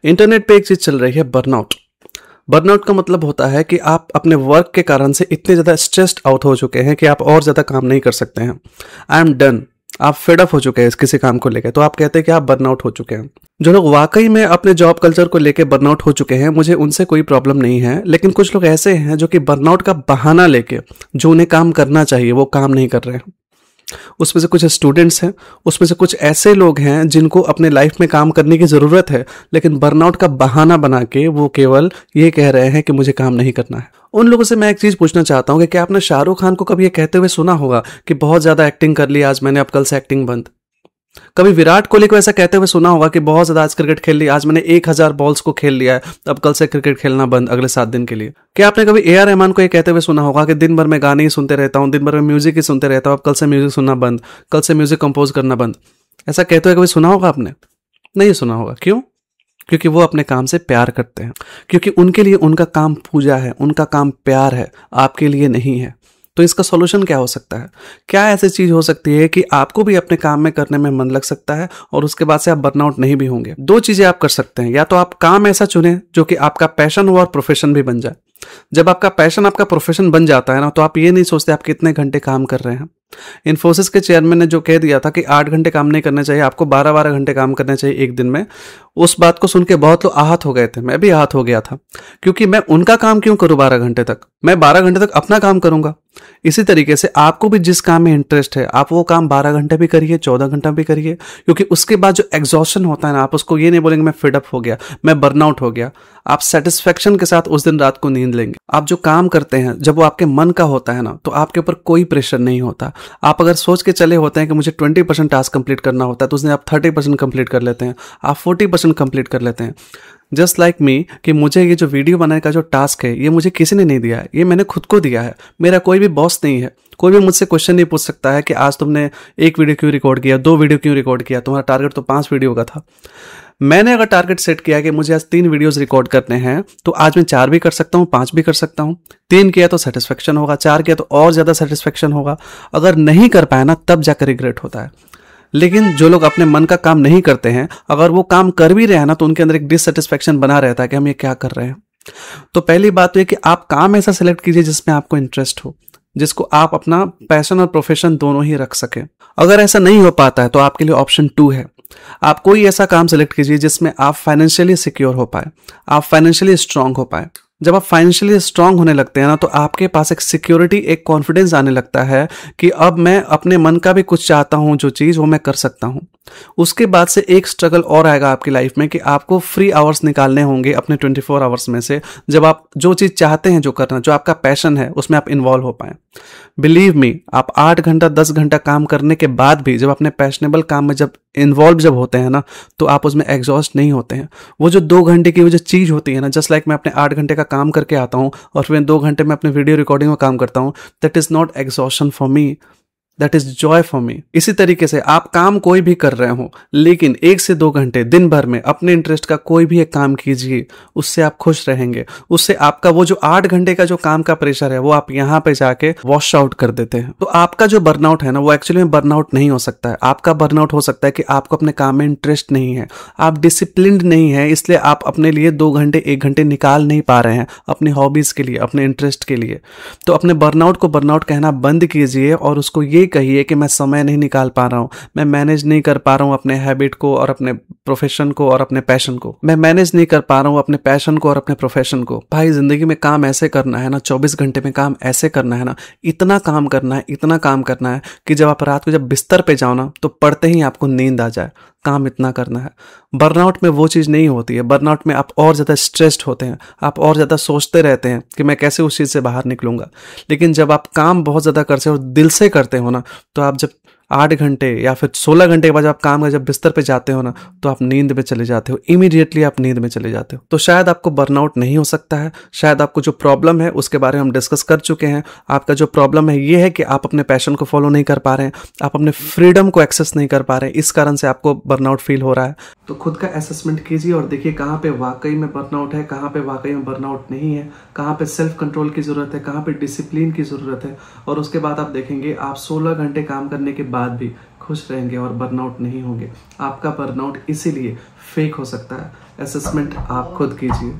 Internet पे एक चीज चल रही है, बर्नआउट। बर्नआउट का मतलब होता है कि आप अपने वर्क के कारण से इतने ज़्यादा स्ट्रेस्ड आउट हो चुके हैं कि आप और ज़्यादा काम नहीं कर सकते हैं। आई एम डन, आप फेड अप हो चुके हैं इस किसी काम को लेकर, तो आप कहते हैं कि आप बर्नआउट हो चुके हैं। जो लोग वाकई में अपने जॉब कल्चर को लेकर बर्नआउट हो चुके हैं, मुझे उनसे कोई प्रॉब्लम नहीं है। लेकिन कुछ लोग ऐसे हैं जो कि बर्नआउट का बहाना लेके जो उन्हें काम करना चाहिए वो काम नहीं कर रहे हैं। उसमें से कुछ स्टूडेंट्स हैं, उसमें से कुछ ऐसे लोग हैं जिनको अपने लाइफ में काम करने की ज़रूरत है, लेकिन बर्नआउट का बहाना बना के वो केवल ये कह रहे हैं कि मुझे काम नहीं करना है। उन लोगों से मैं एक चीज़ पूछना चाहता हूँ कि क्या आपने शाहरुख खान को कभी ये कहते हुए सुना होगा कि बहुत ज़्यादा एक्टिंग कर ली आज मैंने, अब कल से एक्टिंग बंद? कभी विराट कोहली को ऐसा कहते हुए सुना होगा कि बहुत ज्यादा आज क्रिकेट खेल लिया, आज मैंने 1000 बॉल्स को खेल लिया है, अब कल से क्रिकेट खेलना बंद अगले 7 दिन के लिए? क्या आपने कभी ए आर रहमान को ये कहते हुए सुना होगा कि दिन भर मैं गाने ही सुनते रहता हूँ, दिन भर मैं म्यूजिक ही सुनते रहता हूँ, अब कल से म्यूजिक सुनना बंद, कल से म्यूजिक कंपोज करना बंद? ऐसा कहते हुए कभी सुना होगा आपने? नहीं सुना होगा। क्यों? क्योंकि वो अपने काम से प्यार करते हैं, क्योंकि उनके लिए उनका काम पूजा है, उनका काम प्यार है, आपके लिए नहीं है। तो इसका सॉल्यूशन क्या हो सकता है? क्या ऐसी चीज हो सकती है कि आपको भी अपने काम में करने में मन लग सकता है और उसके बाद से आप बर्नआउट नहीं भी होंगे? 2 चीजें आप कर सकते हैं, या तो आप काम ऐसा चुनें जो कि आपका पैशन हो और प्रोफेशन भी बन जाए। जब आपका पैशन आपका प्रोफेशन बन जाता है ना, तो आप ये नहीं सोचते आप कितने घंटे काम कर रहे हैं। इन्फोसिस के चेयरमैन ने जो कह दिया था कि 8 घंटे काम नहीं करना चाहिए, आपको 12-12 घंटे काम करना चाहिए एक दिन में, उस बात को सुन के बहुत लोग आहत हो गए थे। मैं भी आहत हो गया था, क्योंकि मैं उनका काम क्यों करूं 12 घंटे तक, मैं 12 घंटे तक अपना काम करूंगा। इसी तरीके से आपको भी जिस काम में इंटरेस्ट है आप वो काम 12 घंटे भी करिए, 14 घंटा भी करिए, क्योंकि उसके बाद जो एग्जॉशन होता है ना, आप उसको ये नहीं बोलेंगे मैं फेड अप हो गया, मैं बर्नआउट हो गया। आप सेटिस्फेक्शन के साथ उस दिन रात को नींद लेंगे। आप जो काम करते हैं जब वो आपके मन का होता है ना, तो आपके ऊपर कोई प्रेशर नहीं होता। आप अगर सोच के चले होते हैं कि मुझे 20% टास्क कंप्लीट करना होता है, तो उसने आप 30% कंप्लीट कर लेते हैं, आप 40% कंप्लीट कर लेते हैं। जस्ट लाइक मी, कि मुझे ये जो वीडियो बनाने का जो टास्क है ये मुझे किसी ने नहीं दिया है, ये मैंने खुद को दिया है। मेरा कोई भी बॉस नहीं है, कोई भी मुझसे क्वेश्चन नहीं पूछ सकता है कि आज तुमने 1 वीडियो क्यों रिकॉर्ड किया, 2 वीडियो क्यों रिकॉर्ड किया, तुम्हारा टारगेट तो 5 वीडियो का था। मैंने अगर टारगेट सेट किया कि मुझे आज 3 वीडियोस रिकॉर्ड करने हैं, तो आज मैं 4 भी कर सकता हूँ, 5 भी कर सकता हूँ। 3 किया तो सेटिस्फेक्शन होगा, 4 किया तो और ज्यादा सेटिस्फेक्शन होगा। अगर नहीं कर पाया ना, तब जाकर रिग्रेट होता है। लेकिन जो लोग अपने मन का काम नहीं करते हैं, अगर वो काम कर भी रहे हैं ना, तो उनके अंदर एक डिससेटिस्फेक्शन बना रहता है कि हम ये क्या कर रहे हैं। तो पहली बात तो ये कि आप काम ऐसा सिलेक्ट कीजिए जिसमें आपको इंटरेस्ट हो, जिसको आप अपना पैशन और प्रोफेशन दोनों ही रख सके। अगर ऐसा नहीं हो पाता है तो आपके लिए ऑप्शन 2 है, आप कोई ऐसा काम सिलेक्ट कीजिए जिसमें आप फाइनेंशियली सिक्योर हो पाए, आप फाइनेंशियली स्ट्रांग हो पाए। जब आप फाइनेंशियली स्ट्रांग होने लगते हैं ना, तो आपके पास एक सिक्योरिटी, एक कॉन्फिडेंस आने लगता है कि अब मैं अपने मन का भी कुछ चाहता हूं, जो चीज़ वो मैं कर सकता हूं। उसके बाद से एक स्ट्रगल और आएगा आपकी लाइफ में कि आपको फ्री आवर्स निकालने होंगे अपने 24 आवर्स में से, जब आप जो चीज़ चाहते हैं जो करना, जो आपका पैशन है, उसमें आप इन्वॉल्व हो पाएं। बिलीव मी, आप 8 घंटा 10 घंटा काम करने के बाद भी जब अपने पैशनेबल काम में जब इन्वॉल्व जब होते हैं ना, तो आप उसमें एग्जॉस्ट नहीं होते हैं। वो जो 2 घंटे की वो जो चीज़ होती है ना, जस्ट लाइक मैं अपने 8 घंटे का काम करके आता हूँ और फिर 2 घंटे में अपने वीडियो रिकॉर्डिंग में काम करता हूँ, that is not exhaustion for me, that is Joy for me. इसी तरीके से आप काम कोई भी कर रहे हो, लेकिन 1 से 2 घंटे दिन भर में अपने इंटरेस्ट का कोई भी एक काम कीजिए, उससे आप खुश रहेंगे। उससे आपका वो जो 8 घंटे का जो काम का प्रेशर है, वो आप यहाँ पे जाके वॉश आउट कर देते हैं। तो आपका जो बर्नआउट है ना, वो एक्चुअली में बर्नआउट नहीं हो सकता है। आपका बर्नआउट हो सकता है कि आपको अपने काम में इंटरेस्ट नहीं है, आप डिसिप्लिन्ड नहीं है, इसलिए आप अपने लिए 2 घंटे 1 घंटे निकाल नहीं पा रहे हैं अपनी हॉबीज के लिए, अपने इंटरेस्ट के लिए। तो अपने बर्नआउट को बर्नआउट कहना बंद कीजिए और उसको ये कहिए कि मैं समय नहीं निकाल पा रहा हूं, मैं मैनेज नहीं कर पा रहा हूं अपने हैबिट को और अपने प्रोफेशन को और अपने पैशन को, मैं मैनेज नहीं कर पा रहा हूं अपने पैशन को और अपने प्रोफेशन को। भाई, जिंदगी में काम ऐसे करना है ना, 24 घंटे में काम ऐसे करना है ना, इतना काम करना है, इतना काम करना है कि जब आप रात को जब बिस्तर पे जाओ ना, तो पड़ते ही आपको नींद आ जाए। काम इतना करना है। बर्नआउट में वो चीज़ नहीं होती है। बर्नआउट में आप और ज़्यादा स्ट्रेस्ड होते हैं, आप और ज़्यादा सोचते रहते हैं कि मैं कैसे उस चीज़ से बाहर निकलूंगा। लेकिन जब आप काम बहुत ज़्यादा करते हो और दिल से करते हो ना, तो आप जब 8 घंटे या फिर 16 घंटे के बाद आप काम जब बिस्तर पे जाते हो ना, तो आप नींद में चले जाते हो, इमीडिएटली आप नींद में चले जाते हो। तो शायद आपको बर्नआउट नहीं हो सकता है। शायद आपको जो प्रॉब्लम है उसके बारे में हम डिस्कस कर चुके हैं। आपका जो प्रॉब्लम है ये है कि आप अपने पैशन को फॉलो नहीं कर पा रहे हैं, आप अपने फ्रीडम को एक्सेस नहीं कर पा रहे हैं, इस कारण से आपको बर्नआउट फील हो रहा है। तो खुद का असेसमेंट कीजिए और देखिए कहाँ पे वाकई में बर्नआउट है, कहाँ पे वाकई में बर्नआउट नहीं है, कहाँ पे सेल्फ कंट्रोल की जरूरत है, कहाँ पे डिसिप्लिन की जरूरत है। और उसके बाद आप देखेंगे आप 16 घंटे काम करने के बाद भी खुश रहेंगे और बर्नआउट नहीं होंगे। आपका बर्नआउट इसीलिए फेक हो सकता है। असेसमेंट आप खुद कीजिए।